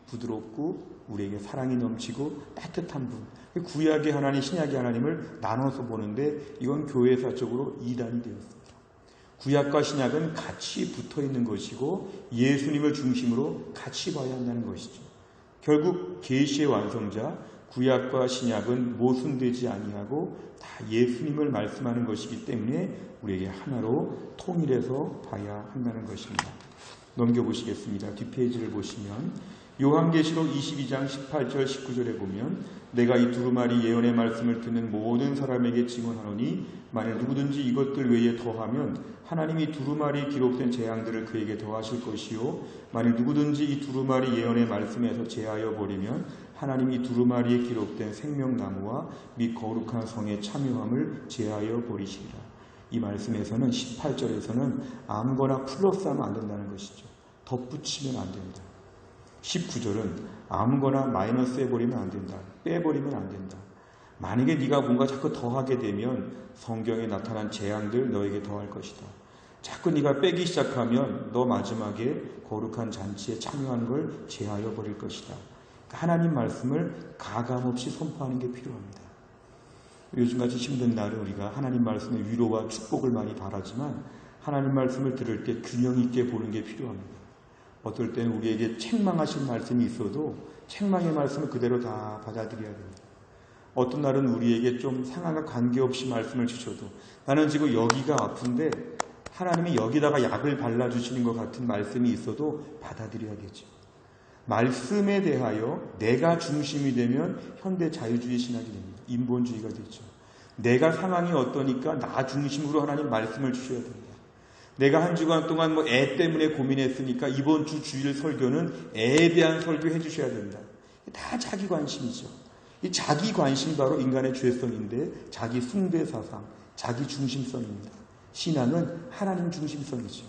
부드럽고 우리에게 사랑이 넘치고 따뜻한 분. 구약의 하나님, 신약의 하나님을 나눠서 보는데 이건 교회사적으로 이단이 되었습니다. 구약과 신약은 같이 붙어 있는 것이고 예수님을 중심으로 같이 봐야 한다는 것이죠. 결국 계시의 완성자, 구약과 신약은 모순되지 아니하고 다 예수님을 말씀하는 것이기 때문에 우리에게 하나로 통일해서 봐야 한다는 것입니다. 넘겨보시겠습니다. 뒷페이지를 보시면 요한계시록 22장 18절 19절에 보면 내가 이 두루마리 예언의 말씀을 듣는 모든 사람에게 증언하노니 만일 누구든지 이것들 외에 더하면 하나님이 두루마리에 기록된 재앙들을 그에게 더하실 것이요 만일 누구든지 이 두루마리 예언의 말씀에서 제하여 버리면 하나님이 두루마리에 기록된 생명나무와 및 거룩한 성의 참여함을 제하여 버리시리라. 이 말씀에서는 18절에서는 아무거나 플러스하면 안 된다는 것이죠. 덧붙이면 안 된다. 19절은 아무거나 마이너스 해버리면 안 된다. 빼버리면 안 된다. 만약에 네가 뭔가 자꾸 더하게 되면 성경에 나타난 재앙들 너에게 더할 것이다. 자꾸 네가 빼기 시작하면 너 마지막에 거룩한 잔치에 참여하는 걸 제하여 버릴 것이다. 하나님 말씀을 가감없이 선포하는 게 필요합니다. 요즘같이 힘든 날은 우리가 하나님 말씀의 위로와 축복을 많이 바라지만 하나님 말씀을 들을 때 균형 있게 보는 게 필요합니다. 어떨 때는 우리에게 책망하신 말씀이 있어도 책망의 말씀을 그대로 다 받아들여야 됩니다. 어떤 날은 우리에게 좀 상황과 관계없이 말씀을 주셔도 나는 지금 여기가 아픈데 하나님이 여기다가 약을 발라주시는 것 같은 말씀이 있어도 받아들여야겠죠. 말씀에 대하여 내가 중심이 되면 현대 자유주의 신학이 됩니다. 인본주의가 되죠. 내가 상황이 어떠니까 나 중심으로 하나님 말씀을 주셔야 된다. 내가 한 주간 동안 애 때문에 고민했으니까 이번 주 주일 설교는 애에 대한 설교 해주셔야 된다. 다 자기 관심이죠. 이 자기 관심 바로 인간의 죄성인데 자기 숭배 사상, 자기 중심성입니다. 신앙은 하나님 중심성이죠.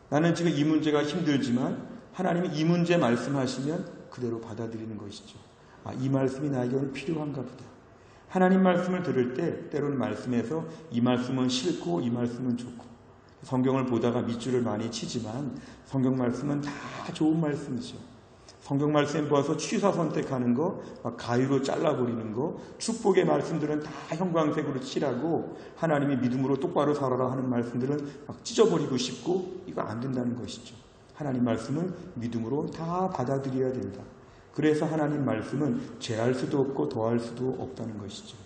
나는 지금 이 문제가 힘들지만 하나님이 이 문제 말씀하시면 그대로 받아들이는 것이죠. 이 말씀이 나에게는 필요한가 보다. 하나님 말씀을 들을 때 때로는 말씀에서 이 말씀은 싫고 이 말씀은 좋고 성경을 보다가 밑줄을 많이 치지만 성경 말씀은 다 좋은 말씀이죠. 성경 말씀 보아서 취사 선택하는 거, 가위로 잘라버리는 거, 축복의 말씀들은 다 형광색으로 칠하고 하나님이 믿음으로 똑바로 살아라 하는 말씀들은 막 찢어버리고 싶고 이거 안 된다는 것이죠. 하나님 말씀은 믿음으로 다 받아들여야 된다. 그래서 하나님 말씀은 제할 수도 없고 더할 수도 없다는 것이죠.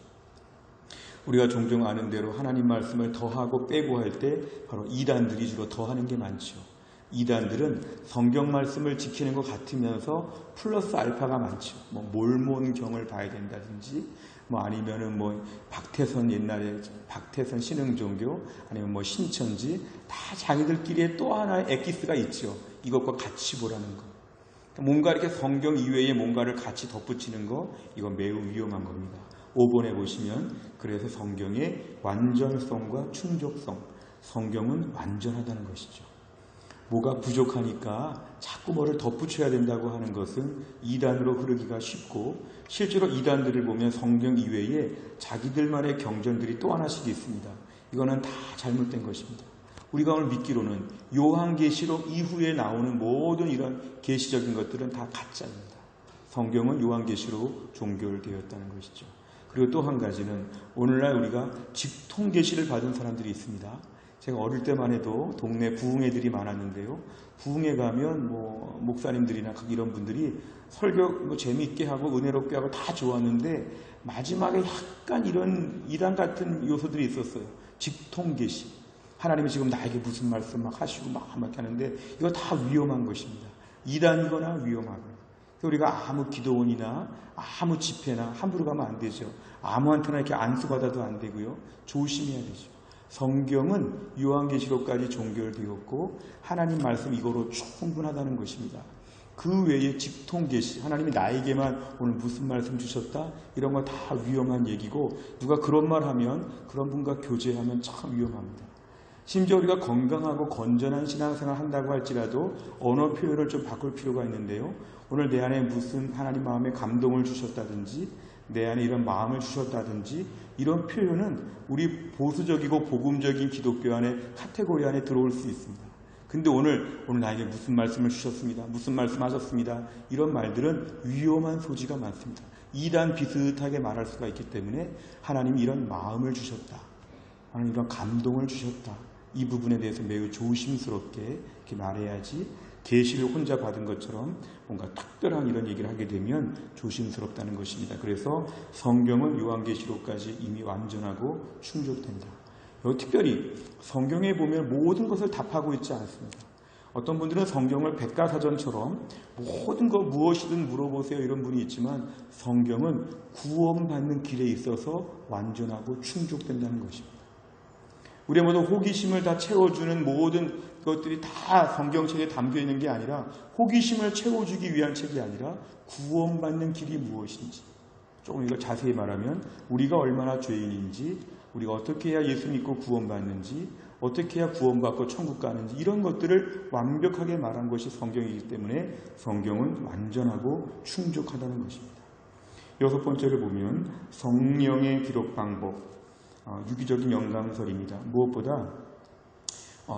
우리가 종종 아는 대로 하나님 말씀을 더하고 빼고 할 때 바로 이단들이 주로 더하는 게 많죠. 이단들은 성경 말씀을 지키는 것 같으면서 플러스 알파가 많죠. 몰몬경을 봐야 된다든지, 아니면은 박태선 옛날에 박태선 신흥종교, 아니면 신천지, 다 자기들끼리의 또 하나의 엑기스가 있죠. 이것과 같이 보라는 거. 뭔가 이렇게 성경 이외에 뭔가를 같이 덧붙이는 거, 이건 매우 위험한 겁니다. 5번에 보시면 그래서 성경의 완전성과 충족성, 성경은 완전하다는 것이죠. 뭐가 부족하니까 자꾸 뭐를 덧붙여야 된다고 하는 것은 이단으로 흐르기가 쉽고 실제로 이단들을 보면 성경 이외에 자기들만의 경전들이 또 하나씩 있습니다. 이거는 다 잘못된 것입니다. 우리가 오늘 믿기로는 요한계시록 이후에 나오는 모든 이런 계시적인 것들은 다 가짜입니다. 성경은 요한계시로 종결되었다는 것이죠. 그리고 또 한 가지는 오늘날 우리가 직통계시를 받은 사람들이 있습니다. 제가 어릴 때만 해도 동네 부흥회들이 많았는데요. 부흥회 가면 목사님들이나 이런 분들이 설교 재미있게 하고 은혜롭게 하고 다 좋았는데 마지막에 약간 이런 이단 같은 요소들이 있었어요. 직통계시. 하나님이 지금 나에게 무슨 말씀 막 하시고 막 하는데 이거 다 위험한 것입니다. 이단이거나 위험하거나. 우리가 아무 기도원이나 아무 집회나 함부로 가면 안 되죠. 아무한테나 이렇게 안수받아도 안 되고요. 조심해야 되죠. 성경은 요한계시록까지 종결되었고 하나님 말씀 이거로 충분하다는 것입니다. 그 외에 직통계시, 하나님이 나에게만 오늘 무슨 말씀 주셨다? 이런 거 다 위험한 얘기고 누가 그런 말 하면 그런 분과 교제하면 참 위험합니다. 심지어 우리가 건강하고 건전한 신앙생활 한다고 할지라도 언어 표현을 좀 바꿀 필요가 있는데요. 오늘 내 안에 무슨 하나님 마음에 감동을 주셨다든지 내 안에 이런 마음을 주셨다든지 이런 표현은 우리 보수적이고 복음적인 기독교 안에 카테고리 안에 들어올 수 있습니다. 근데 오늘 나에게 무슨 말씀을 주셨습니다. 무슨 말씀 하셨습니다. 이런 말들은 위험한 소지가 많습니다. 이단 비슷하게 말할 수가 있기 때문에 하나님이 이런 마음을 주셨다. 하나님 이런 감동을 주셨다. 이 부분에 대해서 매우 조심스럽게 이렇게 말해야지 계시를 혼자 받은 것처럼 뭔가 특별한 이런 얘기를 하게 되면 조심스럽다는 것입니다. 그래서 성경은 요한계시록까지 이미 완전하고 충족된다. 특별히 성경에 보면 모든 것을 답하고 있지 않습니다. 어떤 분들은 성경을 백과사전처럼 모든 것 무엇이든 물어보세요 이런 분이 있지만 성경은 구원받는 길에 있어서 완전하고 충족된다는 것입니다. 우리의 모든 호기심을 다 채워주는 모든 것들이 다 성경책에 담겨 있는 게 아니라 호기심을 채워주기 위한 책이 아니라 구원받는 길이 무엇인지 조금 이거 자세히 말하면 우리가 얼마나 죄인인지 우리가 어떻게 해야 예수 믿고 구원받는지 어떻게 해야 구원받고 천국 가는지 이런 것들을 완벽하게 말한 것이 성경이기 때문에 성경은 완전하고 충족하다는 것입니다. 6번째를 보면 성령의 기록 방법 유기적인 영감설입니다. 무엇보다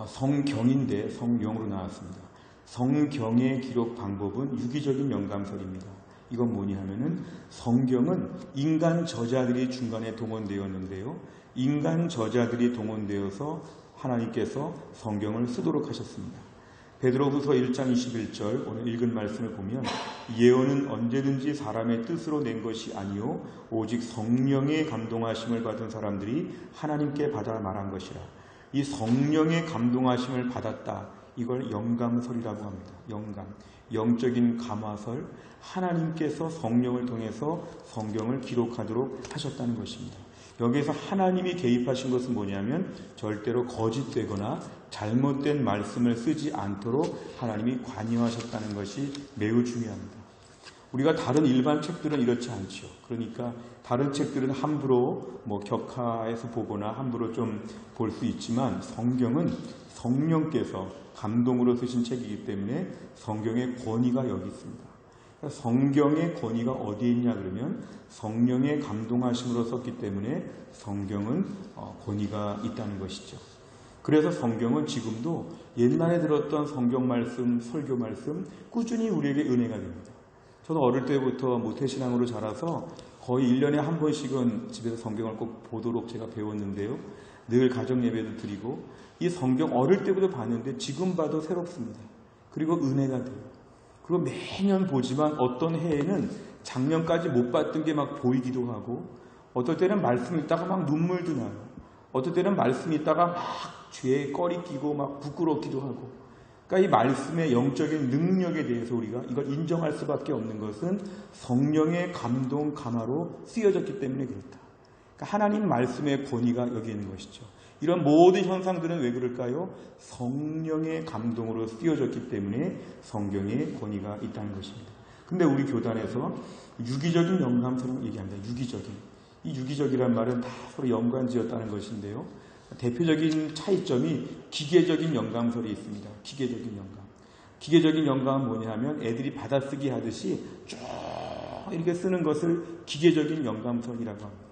성경인데 성령으로 나왔습니다. 성경의 기록 방법은 유기적인 영감설입니다. 이건 뭐냐 하면은 성경은 인간 저자들이 중간에 동원되었는데요. 인간 저자들이 동원되어서 하나님께서 성경을 쓰도록 하셨습니다. 베드로후서 1장 21절 오늘 읽은 말씀을 보면 예언은 언제든지 사람의 뜻으로 낸 것이 아니요 오직 성령의 감동하심을 받은 사람들이 하나님께 받아 말한 것이라. 이 성령의 감동하심을 받았다. 이걸 영감설이라고 합니다. 영감, 영적인 감화설, 하나님께서 성령을 통해서 성경을 기록하도록 하셨다는 것입니다. 여기에서 하나님이 개입하신 것은 뭐냐면 절대로 거짓되거나 잘못된 말씀을 쓰지 않도록 하나님이 관여하셨다는 것이 매우 중요합니다. 우리가 다른 일반 책들은 이렇지 않죠. 그러니까 다른 책들은 함부로 격하해서 보거나 함부로 좀 볼 수 있지만 성경은 성령께서 감동으로 쓰신 책이기 때문에 성경의 권위가 여기 있습니다. 성경의 권위가 어디에 있냐 그러면 성령의 감동하심으로 썼기 때문에 성경은 권위가 있다는 것이죠. 그래서 성경은 지금도 옛날에 들었던 성경 말씀, 설교 말씀 꾸준히 우리에게 은혜가 됩니다. 저도 어릴 때부터 모태신앙으로 자라서 거의 1년에 한 번씩은 집에서 성경을 꼭 보도록 제가 배웠는데요. 늘 가정예배도 드리고 이 성경 어릴 때부터 봤는데 지금 봐도 새롭습니다. 그리고 은혜가 돼요. 그리고 매년 보지만 어떤 해에는 작년까지 못 봤던 게 막 보이기도 하고 어떨 때는 말씀 읽다가 막 눈물도 나요. 어떨 때는 말씀 읽다가 막 죄에 꺼리 끼고 막 부끄럽기도 하고. 그러니까 이 말씀의 영적인 능력에 대해서 우리가 이걸 인정할 수밖에 없는 것은 성령의 감동, 감화로 쓰여졌기 때문에 그렇다. 그러니까 하나님 말씀의 권위가 여기 있는 것이죠. 이런 모든 현상들은 왜 그럴까요? 성령의 감동으로 쓰여졌기 때문에 성경의 권위가 있다는 것입니다. 근데 우리 교단에서 유기적인 영감설을 얘기합니다. 유기적인. 이 유기적이란 말은 다 서로 연관지었다는 것인데요. 대표적인 차이점이 기계적인 영감설이 있습니다. 기계적인 영감. 기계적인 영감은 뭐냐 하면 애들이 받아쓰기 하듯이 쭉 이렇게 쓰는 것을 기계적인 영감설이라고 합니다.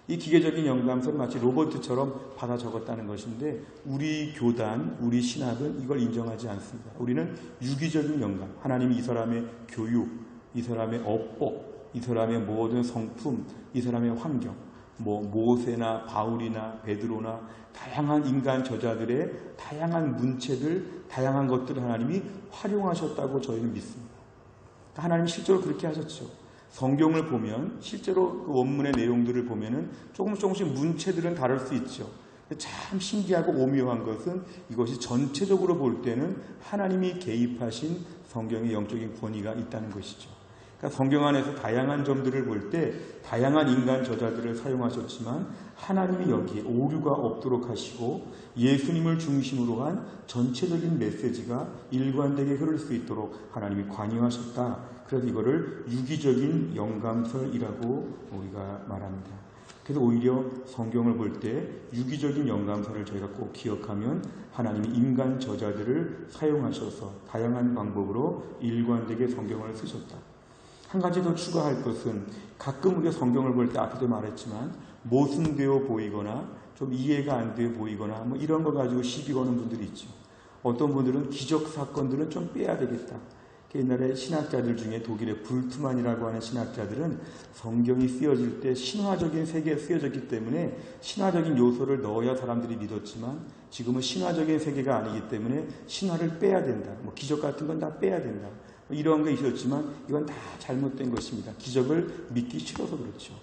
이 기계적인 영감설은 마치 로봇처럼 받아 적었다는 것인데 우리 교단, 우리 신학은 이걸 인정하지 않습니다. 우리는 유기적인 영감, 하나님이 이 사람의 교육, 이 사람의 어법, 이 사람의 모든 성품, 이 사람의 환경, 모세나 바울이나 베드로나 다양한 인간 저자들의 다양한 문체들, 다양한 것들을 하나님이 활용하셨다고 저희는 믿습니다. 하나님이 실제로 그렇게 하셨죠. 성경을 보면 실제로 그 원문의 내용들을 보면은 조금씩 문체들은 다를 수 있죠. 참 신기하고 오묘한 것은 이것이 전체적으로 볼 때는 하나님이 개입하신 성경의 영적인 권위가 있다는 것이죠. 그러니까 성경 안에서 다양한 점들을 볼 때 다양한 인간 저자들을 사용하셨지만 하나님이 여기에 오류가 없도록 하시고 예수님을 중심으로 한 전체적인 메시지가 일관되게 흐를 수 있도록 하나님이 관여하셨다. 그래서 이거를 유기적인 영감설이라고 우리가 말합니다. 그래서 오히려 성경을 볼 때 유기적인 영감설을 저희가 꼭 기억하면 하나님이 인간 저자들을 사용하셔서 다양한 방법으로 일관되게 성경을 쓰셨다. 한 가지 더 추가할 것은 가끔 우리가 성경을 볼 때 앞에도 말했지만 모순되어 보이거나 좀 이해가 안 되어 보이거나 이런 거 가지고 시비 거는 분들이 있죠. 어떤 분들은 기적 사건들은 좀 빼야 되겠다. 옛날에 신학자들 중에 독일의 불트만이라고 하는 신학자들은 성경이 쓰여질 때 신화적인 세계에 쓰여졌기 때문에 신화적인 요소를 넣어야 사람들이 믿었지만 지금은 신화적인 세계가 아니기 때문에 신화를 빼야 된다. 기적 같은 건 다 빼야 된다. 이런 게 있었지만 이건 다 잘못된 것입니다. 기적을 믿기 싫어서 그렇죠.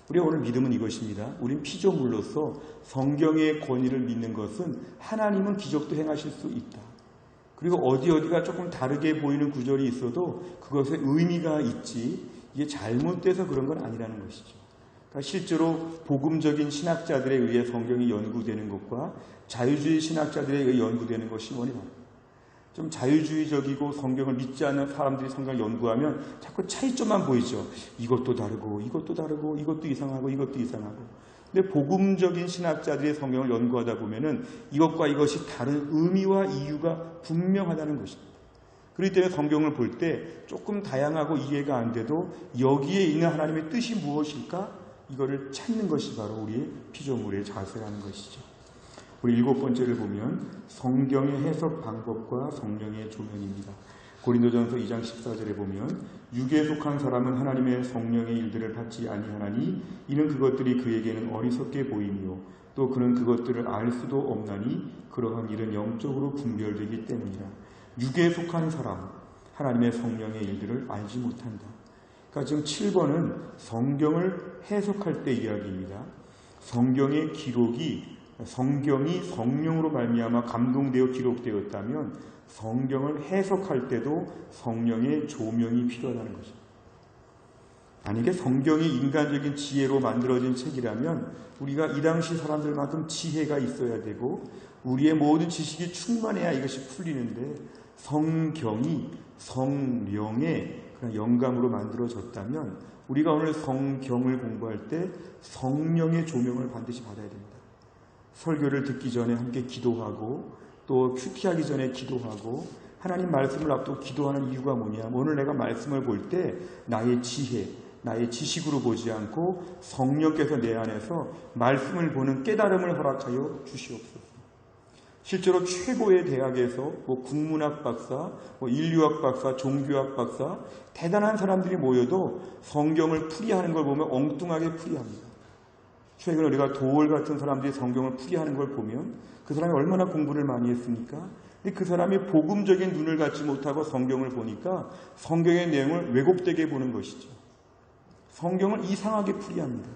우리가 오늘 믿음은 이것입니다. 우린 피조물로서 성경의 권위를 믿는 것은 하나님은 기적도 행하실 수 있다. 그리고 어디가 조금 다르게 보이는 구절이 있어도 그것에 의미가 있지 이게 잘못돼서 그런 건 아니라는 것이죠. 그러니까 실제로 복음적인 신학자들에 의해 성경이 연구되는 것과 자유주의 신학자들에 의해 연구되는 것이 뭐냐. 좀 자유주의적이고 성경을 믿지 않는 사람들이 성경을 연구하면 자꾸 차이점만 보이죠. 이것도 다르고 이것도 다르고 이것도 이상하고 이것도 이상하고. 근데 복음적인 신학자들이 성경을 연구하다 보면은 이것과 이것이 다른 의미와 이유가 분명하다는 것입니다. 그렇기 때문에 성경을 볼 때 조금 다양하고 이해가 안 돼도 여기에 있는 하나님의 뜻이 무엇일까? 이거를 찾는 것이 바로 우리의 피조물의 자세라는 것이죠. 우리 7번째를 보면 성경의 해석 방법과 성령의 조명입니다. 고린도전서 2장 14절에 보면 육에 속한 사람은 하나님의 성령의 일들을 받지 아니하나니 이는 그것들이 그에게는 어리석게 보이며 또 그는 그것들을 알 수도 없나니 그러한 일은 영적으로 분별되기 때문이라. 육에 속한 사람, 하나님의 성령의 일들을 알지 못한다. 그러니까 지금 7번은 성경을 해석할 때 이야기입니다. 성경의 기록이 성경이 성령으로 말미암아 감동되어 기록되었다면 성경을 해석할 때도 성령의 조명이 필요하다는 것입니다. 만약에 성경이 인간적인 지혜로 만들어진 책이라면 우리가 이 당시 사람들만큼 지혜가 있어야 되고 우리의 모든 지식이 충만해야 이것이 풀리는데 성경이 성령의 그런 영감으로 만들어졌다면 우리가 오늘 성경을 공부할 때 성령의 조명을 반드시 받아야 됩니다. 설교를 듣기 전에 함께 기도하고 또 큐티하기 전에 기도하고 하나님 말씀을 앞두고 기도하는 이유가 뭐냐? 오늘 내가 말씀을 볼 때 나의 지혜, 나의 지식으로 보지 않고 성령께서 내 안에서 말씀을 보는 깨달음을 허락하여 주시옵소서. 실제로 최고의 대학에서 국문학 박사, 인류학 박사, 종교학 박사 대단한 사람들이 모여도 성경을 풀이하는 걸 보면 엉뚱하게 풀이합니다. 최근에 우리가 도월 같은 사람들이 성경을 풀이하는 걸 보면 그 사람이 얼마나 공부를 많이 했습니까? 근데 그 사람이 복음적인 눈을 갖지 못하고 성경을 보니까 성경의 내용을 왜곡되게 보는 것이죠. 성경을 이상하게 풀이합니다.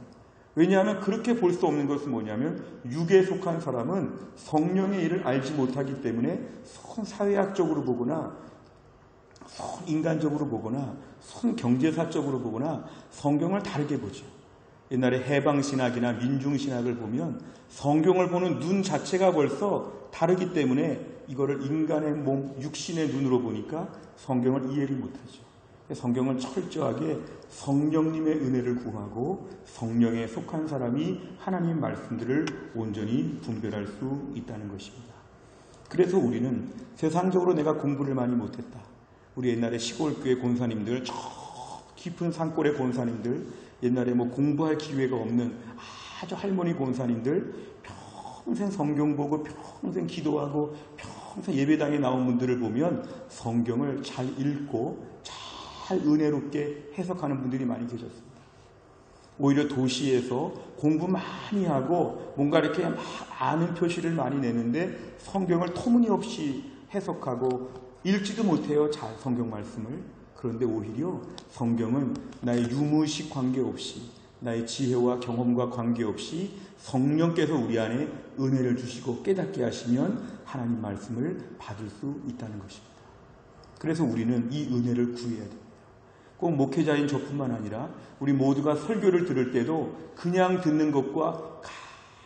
왜냐하면 그렇게 볼 수 없는 것은 뭐냐면 육에 속한 사람은 성령의 일을 알지 못하기 때문에 사회학적으로 보거나 인간적으로 보거나 경제사적으로 보거나 성경을 다르게 보죠. 옛날에 해방신학이나 민중신학을 보면 성경을 보는 눈 자체가 벌써 다르기 때문에 이거를 인간의 몸, 육신의 눈으로 보니까 성경을 이해를 못하죠. 성경은 철저하게 성령님의 은혜를 구하고 성령에 속한 사람이 하나님 말씀들을 온전히 분별할 수 있다는 것입니다. 그래서 우리는 세상적으로 내가 공부를 많이 못했다. 우리 옛날에 시골교회 권사님들, 저 깊은 산골의 권사님들, 옛날에 공부할 기회가 없는 아주 할머니 권사님들, 평생 성경 보고 평생 기도하고 평생 예배당에 나온 분들을 보면 성경을 잘 읽고 잘 은혜롭게 해석하는 분들이 많이 계셨습니다. 오히려 도시에서 공부 많이 하고 뭔가 이렇게 막 아는 표시를 많이 내는데 성경을 터무니없이 해석하고 읽지도 못해요. 잘 성경 말씀을. 그런데 오히려 성경은 나의 유무식 관계없이 나의 지혜와 경험과 관계없이 성령께서 우리 안에 은혜를 주시고 깨닫게 하시면 하나님 말씀을 받을 수 있다는 것입니다. 그래서 우리는 이 은혜를 구해야 됩니다. 꼭 목회자인 저뿐만 아니라 우리 모두가 설교를 들을 때도 그냥 듣는 것과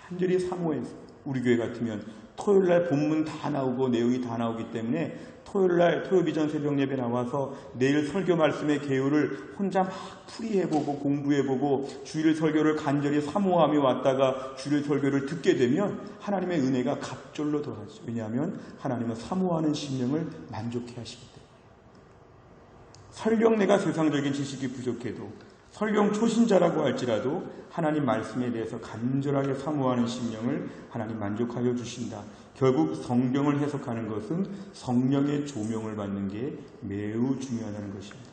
간절히 사모해서 우리 교회 같으면 토요일날 본문 다 나오고 내용이 다 나오기 때문에 토요일날 토요비전 새벽 예배 나와서 내일 설교 말씀의 개요를 혼자 막 풀이해보고 공부해보고 주일 설교를 간절히 사모하며 왔다가 주일 설교를 듣게 되면 하나님의 은혜가 갑절로 더하죠. 왜냐하면 하나님은 사모하는 심령을 만족해 하시기 때문에. 설령 내가 세상적인 지식이 부족해도 설령 초신자라고 할지라도 하나님 말씀에 대해서 간절하게 사모하는 심령을 하나님 만족하여 주신다. 결국 성경을 해석하는 것은 성령의 조명을 받는 게 매우 중요하다는 것입니다.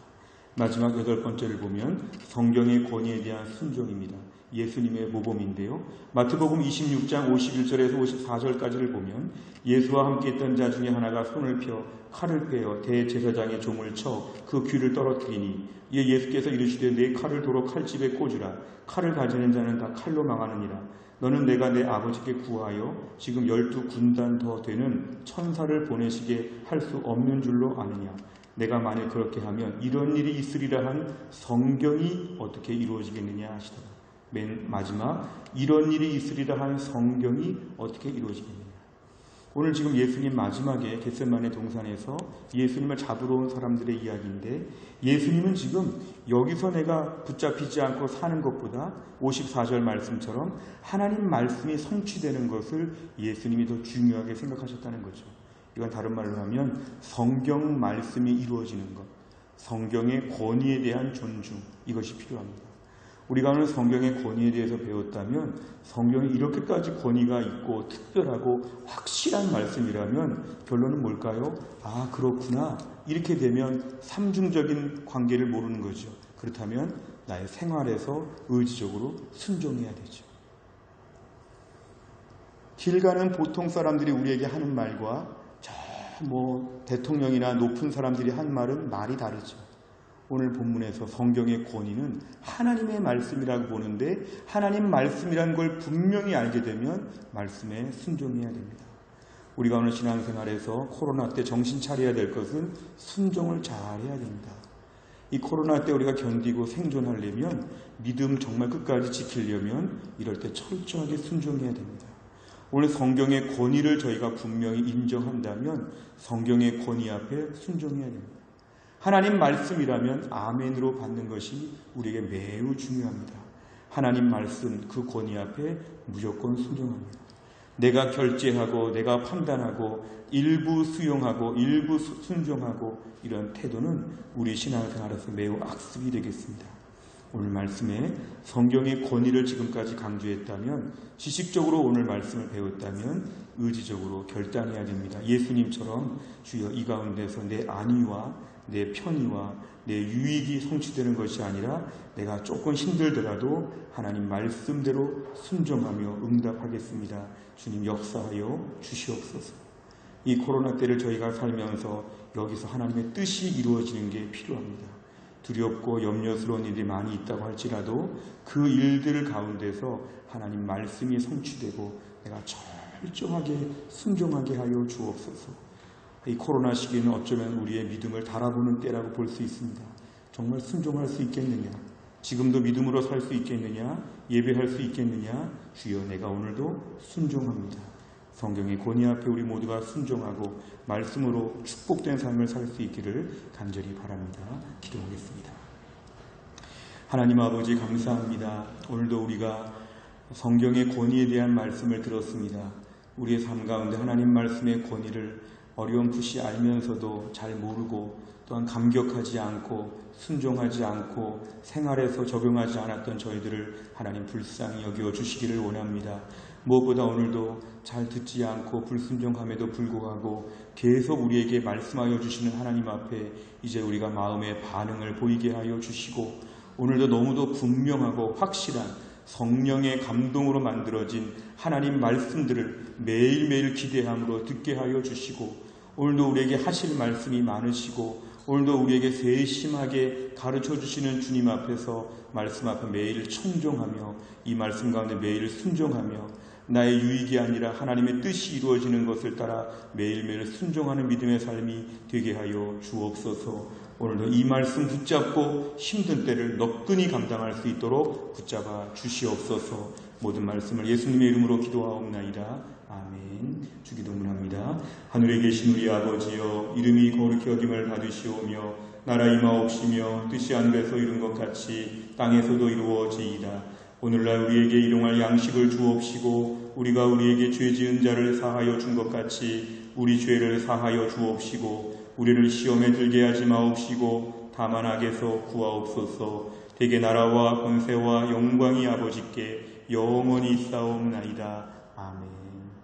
마지막 8번째를 보면 성경의 권위에 대한 순종입니다. 예수님의 모범인데요. 마태복음 26장 51절에서 54절까지를 보면 예수와 함께 있던 자 중에 하나가 손을 펴 칼을 빼어 대제사장의 종을 쳐 그 귀를 떨어뜨리니 이에 예수께서 이르시되 내 칼을 도로 칼집에 꽂으라. 칼을 가지는 자는 다 칼로 망하느니라. 너는 내가 내 아버지께 구하여 지금 12군단 더 되는 천사를 보내시게 할 수 없는 줄로 아느냐. 내가 만일 그렇게 하면 이런 일이 있으리라 한 성경이 어떻게 이루어지겠느냐 하시더라. 맨 마지막 이런 일이 있으리라 한 성경이 어떻게 이루어지겠느냐. 오늘 지금 예수님 마지막에 겟세마네 동산에서 예수님을 잡으러 온 사람들의 이야기인데 예수님은 지금 여기서 내가 붙잡히지 않고 사는 것보다 54절 말씀처럼 하나님 말씀이 성취되는 것을 예수님이 더 중요하게 생각하셨다는 거죠. 이건 다른 말로 하면 성경 말씀이 이루어지는 것, 성경의 권위에 대한 존중, 이것이 필요합니다. 우리가 오늘 성경의 권위에 대해서 배웠다면 성경이 이렇게까지 권위가 있고 특별하고 확실한 말씀이라면 결론은 뭘까요? 아, 그렇구나. 이렇게 되면 삼중적인 관계를 모르는 거죠. 그렇다면 나의 생활에서 의지적으로 순종해야 되죠. 길 가는 보통 사람들이 우리에게 하는 말과 저 대통령이나 높은 사람들이 한 말은 말이 다르죠. 오늘 본문에서 성경의 권위는 하나님의 말씀이라고 보는데 하나님 말씀이라는 걸 분명히 알게 되면 말씀에 순종해야 됩니다. 우리가 오늘 신앙생활에서 코로나 때 정신 차려야 될 것은 순종을 잘 해야 됩니다. 이 코로나 때 우리가 견디고 생존하려면 믿음 정말 끝까지 지키려면 이럴 때 철저하게 순종해야 됩니다. 오늘 성경의 권위를 저희가 분명히 인정한다면 성경의 권위 앞에 순종해야 됩니다. 하나님 말씀이라면 아멘으로 받는 것이 우리에게 매우 중요합니다. 하나님 말씀 그 권위 앞에 무조건 순종합니다. 내가 결제하고 내가 판단하고 일부 수용하고 일부 순종하고 이런 태도는 우리 신앙생활에서 매우 악습이 되겠습니다. 오늘 말씀에 성경의 권위를 지금까지 강조했다면 지식적으로 오늘 말씀을 배웠다면 의지적으로 결단해야 됩니다. 예수님처럼 주여 이 가운데서 내 안위와 내 편의와 내 유익이 성취되는 것이 아니라 내가 조금 힘들더라도 하나님 말씀대로 순종하며 응답하겠습니다. 주님 역사하여 주시옵소서. 이 코로나 때를 저희가 살면서 여기서 하나님의 뜻이 이루어지는 게 필요합니다. 두렵고 염려스러운 일이 많이 있다고 할지라도 그 일들 가운데서 하나님 말씀이 성취되고 내가 철저하게 순종하게 하여 주옵소서. 이 코로나 시기는 어쩌면 우리의 믿음을 달아보는 때라고 볼 수 있습니다. 정말 순종할 수 있겠느냐? 지금도 믿음으로 살 수 있겠느냐? 예배할 수 있겠느냐? 주여 내가 오늘도 순종합니다. 성경의 권위 앞에 우리 모두가 순종하고 말씀으로 축복된 삶을 살 수 있기를 간절히 바랍니다. 기도하겠습니다. 하나님 아버지 감사합니다. 오늘도 우리가 성경의 권위에 대한 말씀을 들었습니다. 우리의 삶 가운데 하나님 말씀의 권위를 어렴풋이 알면서도 잘 모르고 또한 감격하지 않고 순종하지 않고 생활에서 적용하지 않았던 저희들을 하나님 불쌍히 여겨 주시기를 원합니다. 무엇보다 오늘도 잘 듣지 않고 불순종함에도 불구하고 계속 우리에게 말씀하여 주시는 하나님 앞에 이제 우리가 마음의 반응을 보이게 하여 주시고 오늘도 너무도 분명하고 확실한 성령의 감동으로 만들어진 하나님 말씀들을 매일매일 기대함으로 듣게 하여 주시고 오늘도 우리에게 하실 말씀이 많으시고 오늘도 우리에게 세심하게 가르쳐 주시는 주님 앞에서 말씀 앞에 매일 청종하며 이 말씀 가운데 매일 순종하며 나의 유익이 아니라 하나님의 뜻이 이루어지는 것을 따라 매일매일 순종하는 믿음의 삶이 되게 하여 주옵소서. 오늘도 이 말씀 붙잡고 힘든 때를 너끈히 감당할 수 있도록 붙잡아 주시옵소서. 모든 말씀을 예수님의 이름으로 기도하옵나이다. 아멘. 주기도문합니다. 하늘에 계신 우리 아버지여 이름이 거룩히 여김을 받으시오며 나라 임하옵시며 뜻이 하늘에서 이룬 것 같이 땅에서도 이루어지이다. 오늘날 우리에게 일용할 양식을 주옵시고 우리가 우리에게 죄 지은 자를 사하여 준 것 같이 우리 죄를 사하여 주옵시고 우리를 시험에 들게 하지 마옵시고 다만 악에서 구하옵소서. 대개 나라와 권세와 영광이 아버지께 영원히 있사옵나이다.